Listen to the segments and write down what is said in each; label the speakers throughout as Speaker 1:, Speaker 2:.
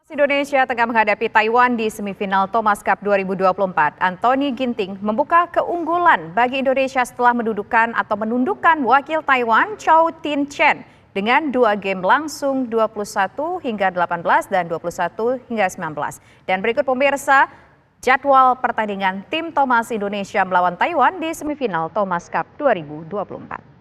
Speaker 1: Indonesia tengah menghadapi Taiwan di semifinal Thomas Cup 2024. Anthony Ginting membuka keunggulan bagi Indonesia setelah menundukkan wakil Taiwan Chou Tin Chen dengan 2 game langsung 21 hingga 18 dan 21 hingga 19. Dan berikut pemirsa jadwal pertandingan tim Thomas Indonesia melawan Taiwan di semifinal Thomas Cup 2024.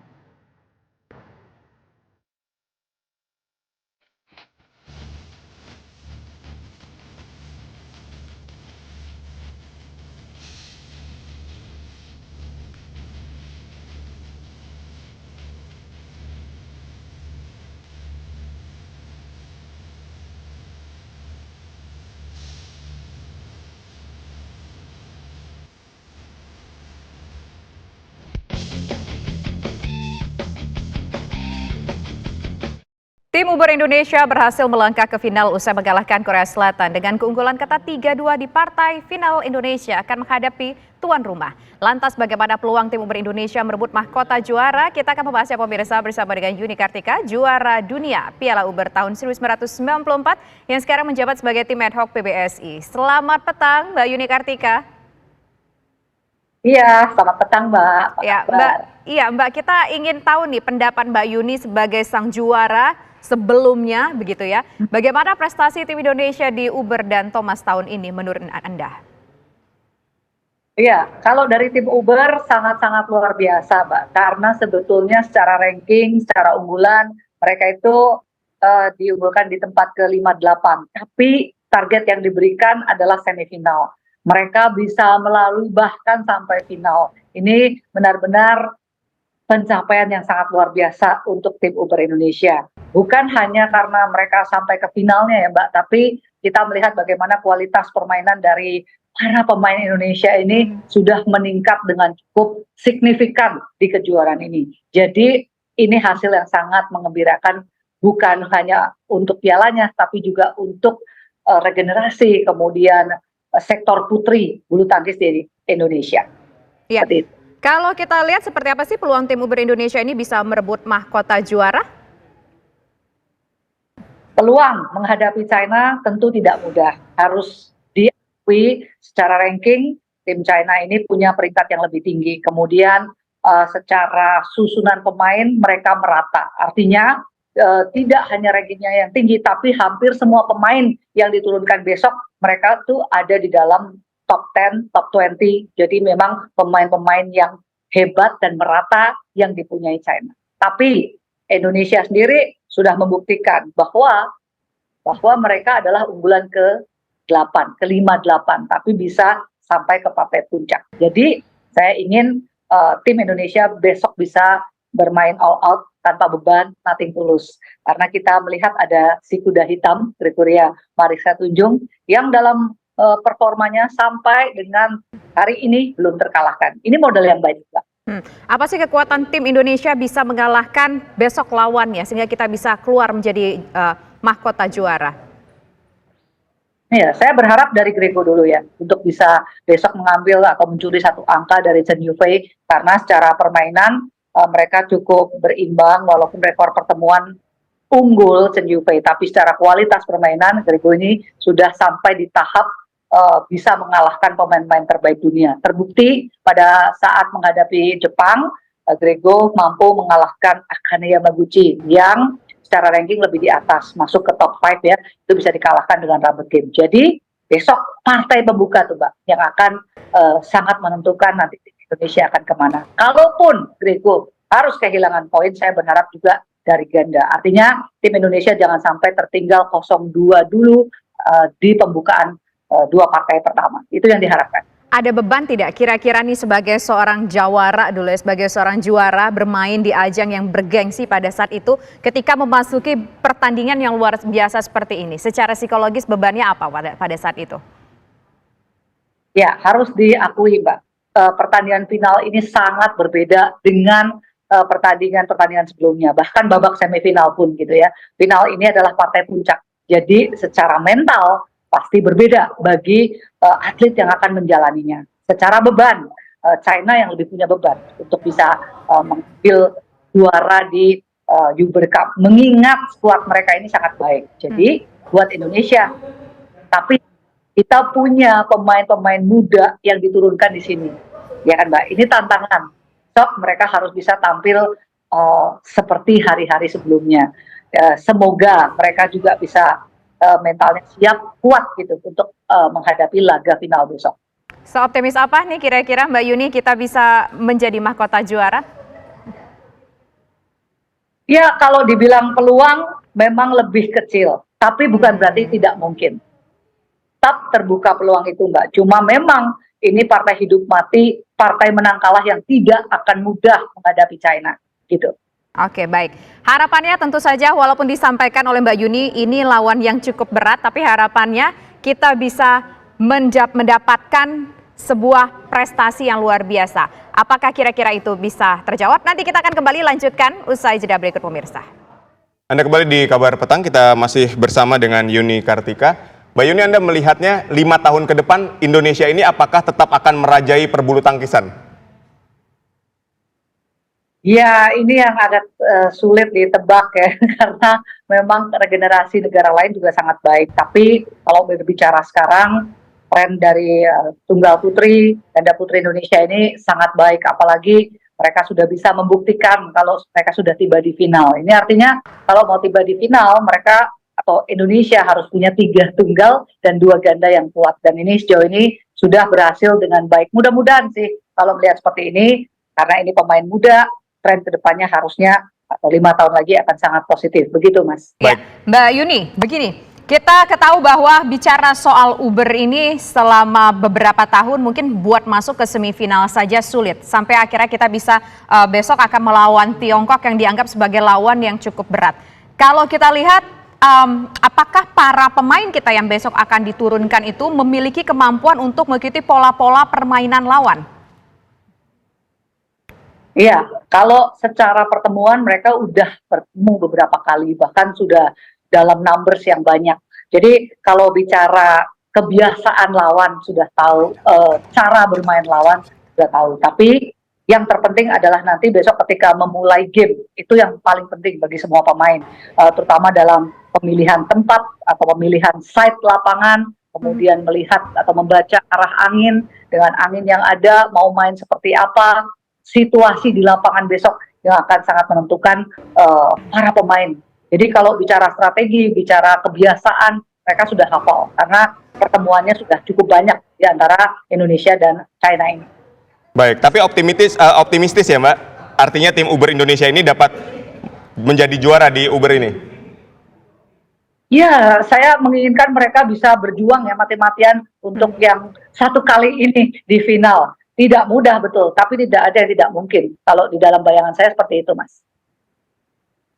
Speaker 1: Tim Uber Indonesia berhasil melangkah ke final usai mengalahkan Korea Selatan dengan keunggulan ketat 3-2 di partai final. Indonesia akan menghadapi tuan rumah. Lantas bagaimana peluang tim Uber Indonesia merebut mahkota juara? Kita akan membahasnya pemirsa bersama dengan Yuni Kartika, juara dunia Piala Uber tahun 1994 yang sekarang menjabat sebagai tim ad hoc PBSI. Selamat petang Mbak Yuni Kartika.
Speaker 2: Iya, selamat petang Mbak.
Speaker 1: Mbak, kita ingin tahu nih pendapat Mbak Yuni sebagai sang juara sebelumnya begitu ya. Bagaimana prestasi tim Indonesia di Uber dan Thomas tahun ini menurut Anda?
Speaker 2: Iya, kalau dari tim Uber sangat-sangat luar biasa Mbak. Karena sebetulnya secara ranking, secara unggulan mereka itu diunggulkan di tempat ke-58. Tapi target yang diberikan adalah semifinal. Mereka bisa melalui bahkan sampai final. Ini benar-benar pencapaian yang sangat luar biasa untuk tim Uber Indonesia. Bukan hanya karena mereka sampai ke finalnya ya Mbak, tapi kita melihat bagaimana kualitas permainan dari para pemain Indonesia ini sudah meningkat dengan cukup signifikan di kejuaraan ini. Jadi ini hasil yang sangat mengembirakan, bukan hanya untuk pialanya, tapi juga untuk regenerasi kemudian sektor putri bulu tangkis di Indonesia.
Speaker 1: Ya. Kalau kita lihat seperti apa sih peluang tim Uber Indonesia ini bisa merebut mahkota juara?
Speaker 2: Peluang menghadapi China tentu tidak mudah. Harus diakui secara ranking, tim China ini punya peringkat yang lebih tinggi. Kemudian secara susunan pemain mereka merata. Artinya tidak hanya rankingnya yang tinggi, tapi hampir semua pemain yang diturunkan besok mereka tuh ada di dalam top 10, top 20. Jadi memang pemain-pemain yang hebat dan merata yang dipunyai China. Tapi Indonesia sendiri sudah membuktikan bahwa mereka adalah unggulan ke-8, ke-58, tapi bisa sampai ke partai puncak. Jadi saya ingin tim Indonesia besok bisa bermain all out tanpa beban, nothing tulus. Karena kita melihat ada si kuda hitam, Gregoria Marissa Tunjung, yang dalam performanya sampai dengan hari ini belum terkalahkan. Ini modal yang baik, Mbak.
Speaker 1: Apa sih kekuatan tim Indonesia bisa mengalahkan besok lawannya sehingga kita bisa keluar menjadi mahkota juara?
Speaker 2: Ya, saya berharap dari Grego dulu ya, untuk bisa besok mengambil atau mencuri 1 angka dari Chen Yufei, karena secara permainan mereka cukup berimbang walaupun rekor pertemuan unggul Chen Yufei, tapi secara kualitas permainan Grego ini sudah sampai di tahap bisa mengalahkan pemain-pemain terbaik dunia. Terbukti pada saat menghadapi Jepang, Grego mampu mengalahkan Akane Yamaguchi yang secara ranking lebih di atas, masuk ke top 5 ya, itu bisa dikalahkan dengan rubber game. Jadi besok partai pembuka tuh Mbak, yang akan sangat menentukan nanti tim Indonesia akan kemana. Kalaupun Grego harus kehilangan poin, saya berharap juga dari ganda. Artinya tim Indonesia jangan sampai tertinggal 0-2 dulu di pembukaan 2 partai pertama. Itu yang diharapkan.
Speaker 1: Ada beban tidak kira-kira nih sebagai seorang jawara dulu ya, sebagai seorang juara bermain di ajang yang bergengsi pada saat itu ketika memasuki pertandingan yang luar biasa seperti ini? Secara psikologis bebannya apa pada saat itu?
Speaker 2: Ya, harus diakui Mbak, pertandingan final ini sangat berbeda dengan pertandingan-pertandingan sebelumnya, bahkan babak semifinal pun gitu ya. Final ini adalah partai puncak. Jadi secara mental pasti berbeda bagi atlet yang akan menjalaninya. Secara beban, China yang lebih punya beban untuk bisa mengambil juara di Uber Cup. Mengingat skuad mereka ini sangat baik. Jadi buat Indonesia Tapi kita punya pemain-pemain muda yang diturunkan di sini, ya kan Mbak? Ini tantangan. Mereka harus bisa tampil seperti hari-hari sebelumnya. Semoga mereka juga bisa mentalnya siap, kuat gitu untuk menghadapi laga final besok.
Speaker 1: Seoptimis apa nih kira-kira Mbak Yuni kita bisa menjadi mahkota juara?
Speaker 2: Ya, kalau dibilang peluang memang lebih kecil, tapi bukan berarti tidak mungkin. Tetap terbuka peluang itu, Mbak. Cuma memang ini partai hidup mati, partai menang kalah yang tidak akan mudah menghadapi China, gitu.
Speaker 1: Oke, baik. Harapannya tentu saja walaupun disampaikan oleh Mbak Yuni ini lawan yang cukup berat, tapi harapannya kita bisa mendapatkan sebuah prestasi yang luar biasa. Apakah kira-kira itu bisa terjawab? Nanti kita akan kembali lanjutkan usai jeda berikut pemirsa.
Speaker 3: Anda kembali di Kabar Petang, kita masih bersama dengan Yuni Kartika. Mbak Yuni, Anda melihatnya 5 tahun ke depan Indonesia ini apakah tetap akan merajai perbulu tangkisan?
Speaker 2: Ya, ini yang agak sulit ditebak ya, karena memang regenerasi negara lain juga sangat baik. Tapi kalau berbicara sekarang, tren dari tunggal putri, ganda putri Indonesia ini sangat baik. Apalagi mereka sudah bisa membuktikan kalau mereka sudah tiba di final. Ini artinya kalau mau tiba di final, mereka atau Indonesia harus punya 3 tunggal dan 2 ganda yang kuat. Dan ini sejauh ini sudah berhasil dengan baik. Mudah-mudahan sih kalau melihat seperti ini, karena ini pemain muda, tren kedepannya harusnya atau 5 tahun lagi akan sangat positif. Begitu, Mas.
Speaker 1: Ya, Mbak Yuni, begini. Kita ketahui bahwa bicara soal Uber ini selama beberapa tahun mungkin buat masuk ke semifinal saja sulit. Sampai akhirnya kita bisa besok akan melawan Tiongkok yang dianggap sebagai lawan yang cukup berat. Kalau kita lihat, apakah para pemain kita yang besok akan diturunkan itu memiliki kemampuan untuk mengikuti pola-pola permainan lawan?
Speaker 2: Iya, kalau secara pertemuan mereka udah bertemu beberapa kali, bahkan sudah dalam numbers yang banyak. Jadi kalau bicara kebiasaan lawan sudah tahu, cara bermain lawan sudah tahu. Tapi yang terpenting adalah nanti besok ketika memulai game, itu yang paling penting bagi semua pemain, terutama dalam pemilihan tempat atau pemilihan site lapangan, kemudian melihat atau membaca arah angin, dengan angin yang ada mau main seperti apa, situasi di lapangan besok yang akan sangat menentukan para pemain. Jadi kalau bicara strategi, bicara kebiasaan, mereka sudah hafal karena pertemuannya sudah cukup banyak di antara Indonesia dan China ini.
Speaker 3: Baik, tapi optimistis ya Mbak? Artinya tim Uber Indonesia ini dapat menjadi juara di Uber ini?
Speaker 2: Ya, saya menginginkan mereka bisa berjuang ya mati-matian untuk yang satu kali ini di final. Tidak mudah betul, tapi tidak ada yang tidak mungkin. Kalau di dalam bayangan saya seperti itu, Mas.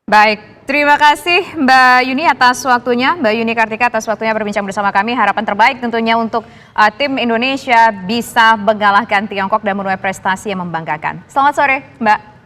Speaker 1: Baik, terima kasih Mbak Yuni atas waktunya, Mbak Yuni Kartika atas waktunya berbincang bersama kami. Harapan terbaik tentunya untuk tim Indonesia bisa mengalahkan Tiongkok dan menuai prestasi yang membanggakan. Selamat sore, Mbak.